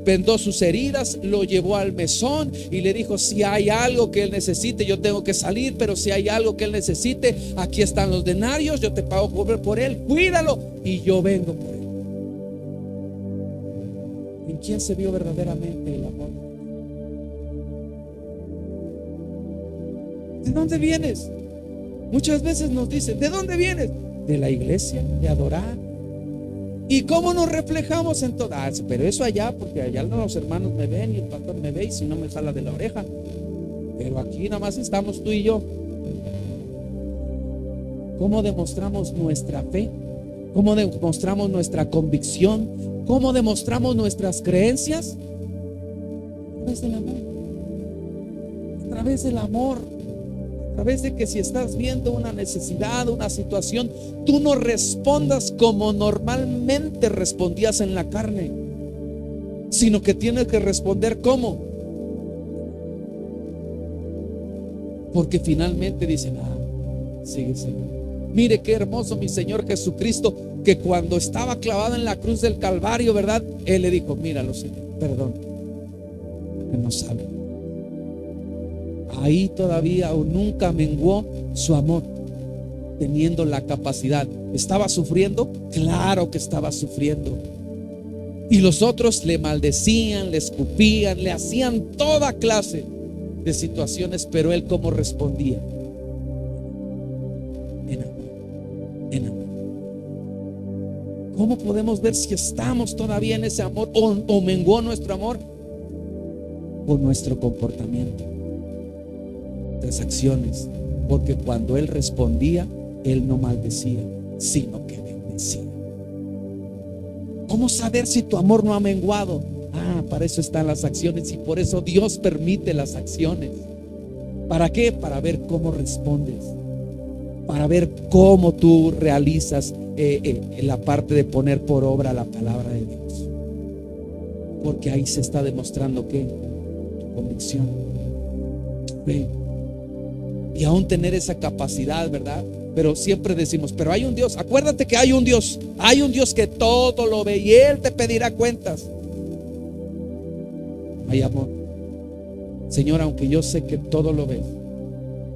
vendó sus heridas, lo llevó al mesón y le dijo: si hay algo que él necesite, yo tengo que salir, pero si hay algo que él necesite, aquí están los denarios, yo te pago por él, cuídalo y yo vengo por él. ¿En quién se vio verdaderamente el amor? ¿De dónde vienes? Muchas veces nos dicen: ¿de dónde vienes? De la iglesia, de adorar. ¿Y cómo nos reflejamos en todo? Pero eso allá, porque allá los hermanos me ven y el pastor me ve, y si no me jala de la oreja. Pero aquí nada más estamos tú y yo. ¿Cómo demostramos nuestra fe? ¿Cómo demostramos nuestra convicción? ¿Cómo demostramos nuestras creencias? A través del amor. A través del amor. A través de que si estás viendo una necesidad, una situación, tú no respondas como normalmente respondías en la carne, sino que tienes que responder ¿cómo? Porque finalmente dicen: sigue, Señor. Mire qué hermoso mi Señor Jesucristo, que cuando estaba clavado en la cruz del Calvario, ¿verdad? Él le dijo: míralo, Señor, perdón, que no sabe. Ahí todavía o nunca menguó su amor, teniendo la capacidad. ¿Estaba sufriendo? Claro que estaba sufriendo. Y los otros le maldecían, le escupían, le hacían toda clase de situaciones, pero él ¿cómo respondía? En amor, en amor. ¿Cómo podemos ver si estamos todavía en ese amor o menguó nuestro amor? Por nuestro comportamiento, nuestras acciones. Porque cuando él respondía, él no maldecía, sino que bendecía. ¿Cómo saber si tu amor no ha menguado? Para eso están las acciones, y por eso Dios permite las acciones. ¿Para qué? Para ver cómo respondes, para ver cómo tú realizas la parte de poner por obra la palabra de Dios. Porque ahí se está demostrando que tu convicción, fe, y aún tener esa capacidad, ¿verdad? Pero siempre decimos: pero hay un Dios. Acuérdate que hay un Dios que todo lo ve y Él te pedirá cuentas. Hay amor. Señor, aunque yo sé que todo lo ves,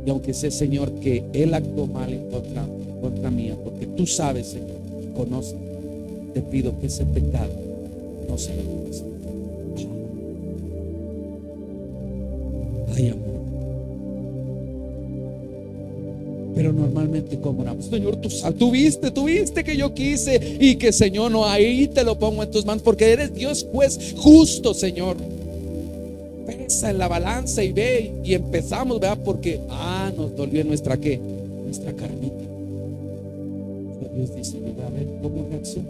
y aunque sé, Señor, que Él actuó mal en contra mía, porque tú sabes, Señor, y conoces, te pido que ese pecado no se lo hagas. Hay amor. Pero normalmente, ¿cómo oramos? Señor, tú viste que yo quise, y que, Señor, no, ahí te lo pongo en tus manos, porque eres Dios juez justo, Señor. Pesa en la balanza y ve, y empezamos, ¿verdad? Porque nos dolió en nuestra ¿qué? Nuestra carnita. Pero Dios dice: a ver cómo reacciona.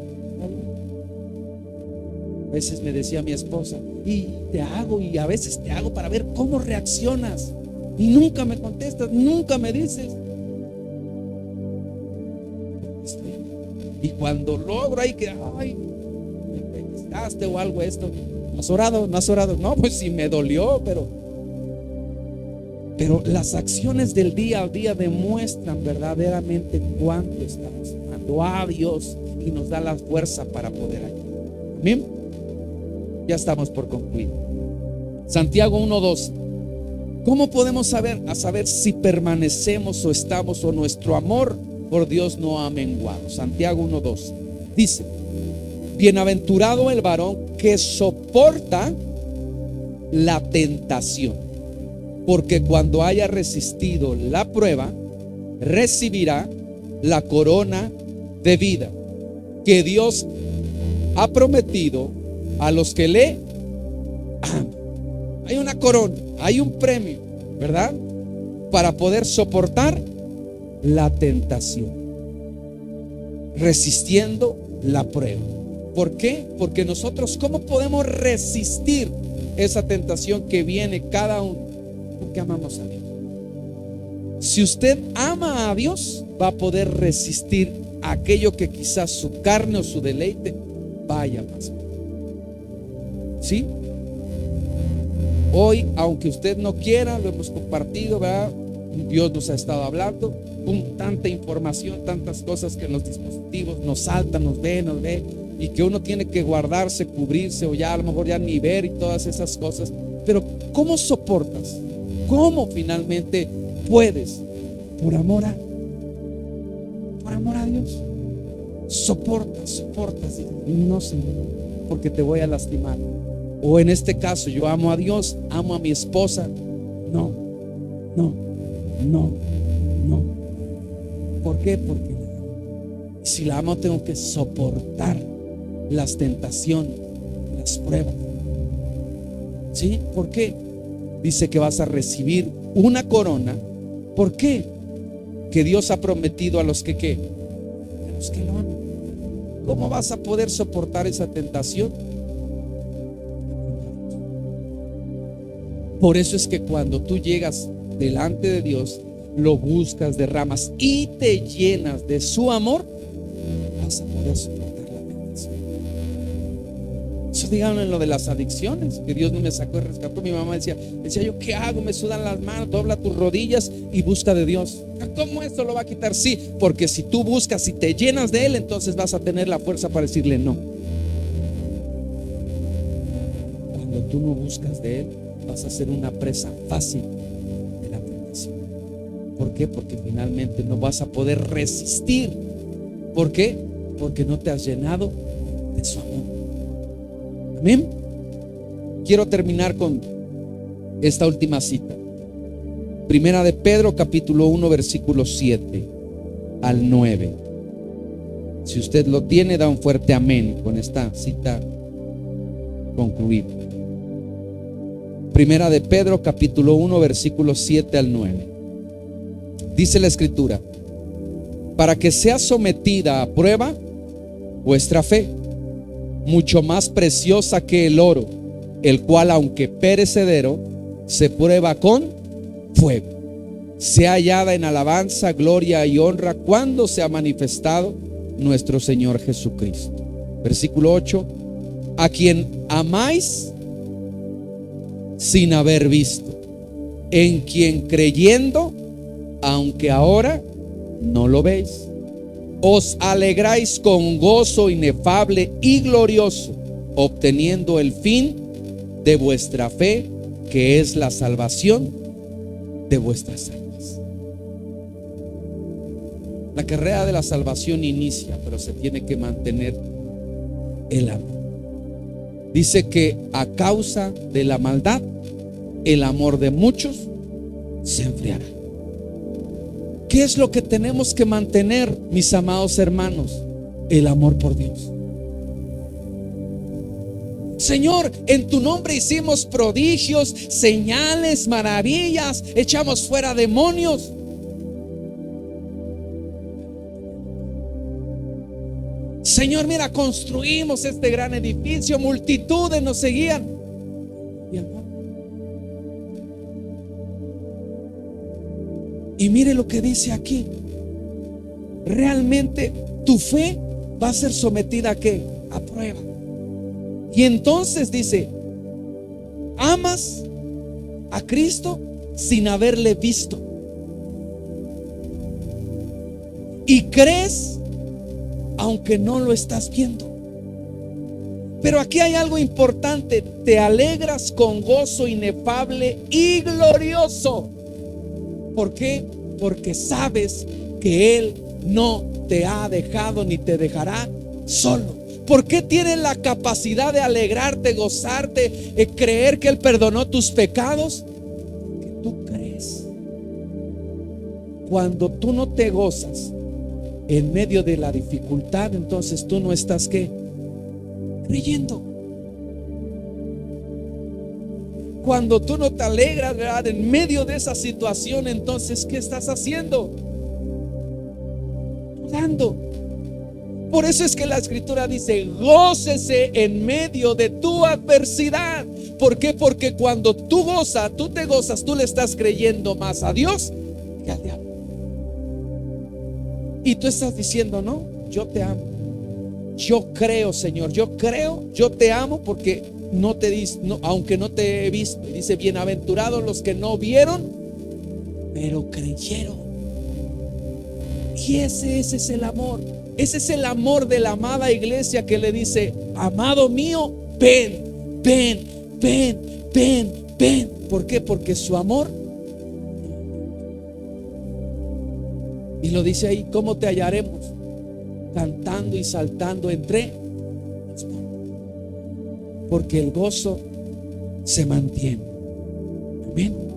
A veces me decía mi esposa: y a veces te hago para ver cómo reaccionas, y nunca me contestas, nunca me dices. Y cuando logro ahí que me pellizcaste o algo, esto, ¿no has orado? ¿No has orado? No, pues sí me dolió, pero las acciones del día a día demuestran verdaderamente cuánto estamos amando a Dios, y nos da la fuerza para poder ayudar. Amén. Ya estamos por concluir. Santiago 1:2. ¿Cómo podemos saber si permanecemos o estamos, o nuestro amor por Dios no ha menguado? Santiago 1:2 dice: bienaventurado el varón que soporta la tentación, porque cuando haya resistido la prueba, recibirá la corona de vida que Dios ha prometido a los que le aman. Hay una corona, hay un premio, ¿verdad? Para poder soportar la tentación, resistiendo la prueba. ¿Por qué? Porque nosotros, ¿cómo podemos resistir esa tentación que viene cada uno? Porque amamos a Dios. Si usted ama a Dios, va a poder resistir aquello que quizás su carne o su deleite vaya más. ¿Sí? Hoy, aunque usted no quiera, lo hemos compartido, ¿verdad? Dios nos ha estado hablando con tanta información, tantas cosas que en los dispositivos nos saltan, nos ve, y que uno tiene que guardarse, cubrirse, o ya a lo mejor ya ni ver y todas esas cosas. Pero ¿cómo soportas? ¿Cómo finalmente puedes? Por amor a Dios. Soportas. No, Señor, porque te voy a lastimar. O en este caso, yo amo a Dios, amo a mi esposa. No. ¿Por qué? Porque si la amo, tengo que soportar las tentaciones, las pruebas. ¿Sí? ¿Por qué? Dice que vas a recibir una corona. ¿Por qué? Que Dios ha prometido a los que ¿qué? A los que lo aman. ¿Cómo vas a poder soportar esa tentación? Por eso es que cuando tú llegas delante de Dios, lo buscas, derramas y te llenas de su amor, vas a poder soportar la tentación. Eso díganlo en lo de las adicciones, que Dios no me sacó y rescató. Mi mamá decía yo, ¿qué hago? Me sudan las manos. Dobla tus rodillas y busca de Dios. ¿Cómo esto lo va a quitar? Sí, porque si tú buscas y te llenas de Él, entonces vas a tener la fuerza para decirle no. Cuando tú no buscas de Él, vas a ser una presa fácil de la tentación. ¿Por qué? Porque finalmente no vas a poder resistir. ¿Por qué? Porque no te has llenado de su amor. Amén. Quiero terminar con esta última cita. Primera de Pedro, capítulo 1, versículos 7 al 9. Si usted lo tiene, da un fuerte amén con esta cita concluida. Primera de Pedro, capítulo 1, versículos 7 al 9. Dice la Escritura: para que sea sometida a prueba vuestra fe, mucho más preciosa que el oro, el cual, aunque perecedero, se prueba con fuego, sea hallada en alabanza, gloria y honra cuando se ha manifestado nuestro Señor Jesucristo. Versículo 8: a quien amáis sin haber visto, en quien creyendo, aunque ahora no lo veis, os alegráis con gozo inefable y glorioso, obteniendo el fin de vuestra fe, que es la salvación de vuestras almas. La carrera de la salvación inicia, pero se tiene que mantener el amor. Dice que a causa de la maldad, el amor de muchos se enfriará. ¿Qué es lo que tenemos que mantener, mis amados hermanos? El amor por Dios. Señor, en tu nombre hicimos prodigios, señales, maravillas, echamos fuera demonios. Señor, mira, construimos este gran edificio, multitudes nos seguían. Mi amor. Y mire lo que dice aquí. Realmente tu fe va a ser sometida ¿a qué? A prueba. Y entonces dice: amas a Cristo sin haberle visto, y crees aunque no lo estás viendo. Pero aquí hay algo importante: te alegras con gozo inefable y glorioso. ¿Por qué? Porque sabes que Él no te ha dejado ni te dejará solo. ¿Por qué tienes la capacidad de alegrarte, gozarte, creer que Él perdonó tus pecados? Porque tú crees. Cuando tú no te gozas en medio de la dificultad, entonces tú no estás ¿qué? Creyendo. Cuando tú no te alegras, ¿verdad?, en medio de esa situación, entonces ¿qué estás haciendo? Dudando. Por eso es que la Escritura dice: gócese en medio de tu adversidad. ¿Por qué? Porque cuando tú te gozas, tú le estás creyendo más a Dios que al diablo. Y tú estás diciendo: no, yo te amo. Yo creo, Señor, yo creo, yo te amo porque aunque no te he visto. Dice, bienaventurados los que no vieron, pero creyeron. Y ese es el amor. Ese es el amor de la amada iglesia que le dice, amado mío, ven, ven, ven, ven, ven. ¿Por qué? Porque su amor. Y lo dice ahí, ¿cómo te hallaremos? Cantando y saltando entre. Porque el gozo se mantiene. Amén.